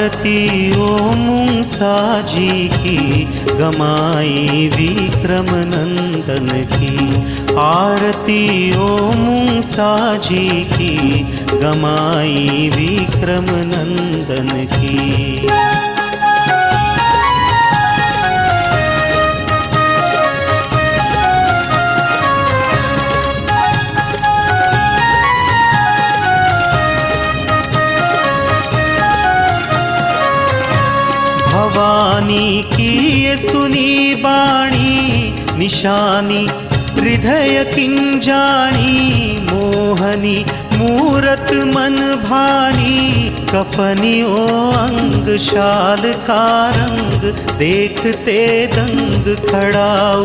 आरती ओम साजी की, गमाई विक्रम नंदन की। आरती ओम साजी की, गमाई विक्रम नंदन की। भवानी की ये सुनी बाणी, निशानी हृदय किंजाणी। मोहनी मूरत मन भानी, कफनी ओ अंग शाल का रंग। देखते दंग खड़ाऊ,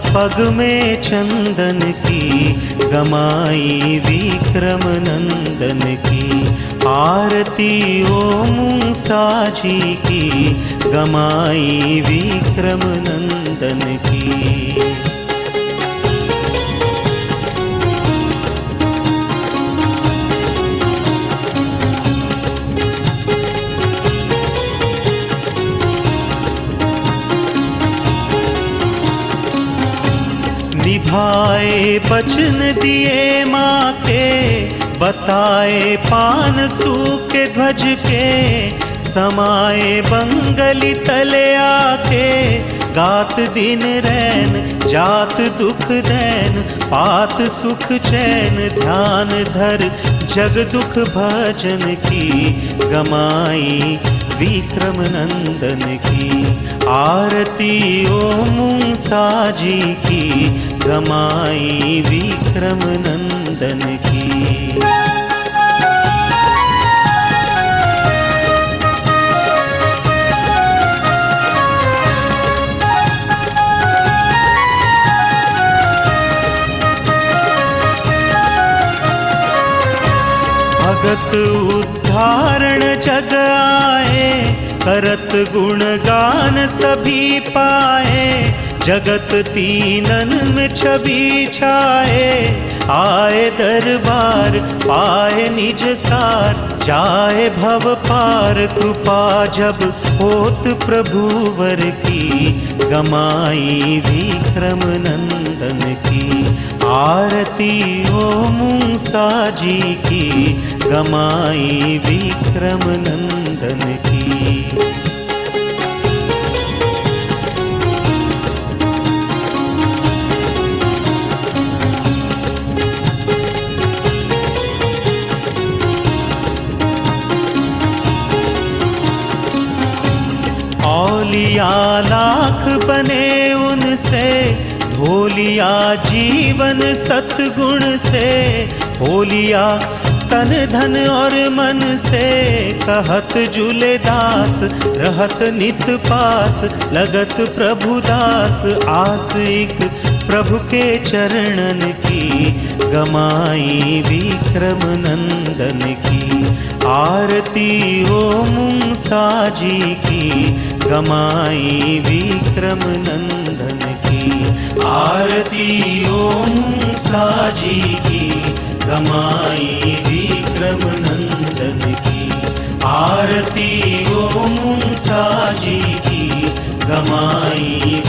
पग में चंदन की, गमाई विक्रम नंदन की। आरती ओम साजी की, गमाई विक्रम नंदन की। निभाए बचन दिए माँ के, बताए पान सूखे ध्वज के। समाए बंगली तले आके, गात दिन रैन जात दुख दैन। पात सुख चैन ध्यान धर, जग दुख भजन की, गमाई विक्रम नंदन की। आरती ओम साजी की, गमाई विक्रम नंदन की। भगत उद्धारण जग आए, करत गुणगान सभी पाए। जगत तीनन में छवि छाए, आए दरबार पाए निज सार। जाए भव पार कृपा जब होत प्रभुवर की, गमाई विक्रम नंदन की। आरती ओम साजी की, गमाई विक्रम नंदन की। औलिया लाख बने उनसे, धोलिया जीवन सतगुण से। होलिया तन धन और मन से, कहत जुले दास रहत नित पास। लगत प्रभु दास आस एक प्रभु के चरणन की, गमाई विक्रम नंदन की। आरती ओम साजी की, गमाई विक्रम नंदन की। आरती ओम साजी की, गमाई विक्रम नंदन की। आरती ओम साजी की, गमाई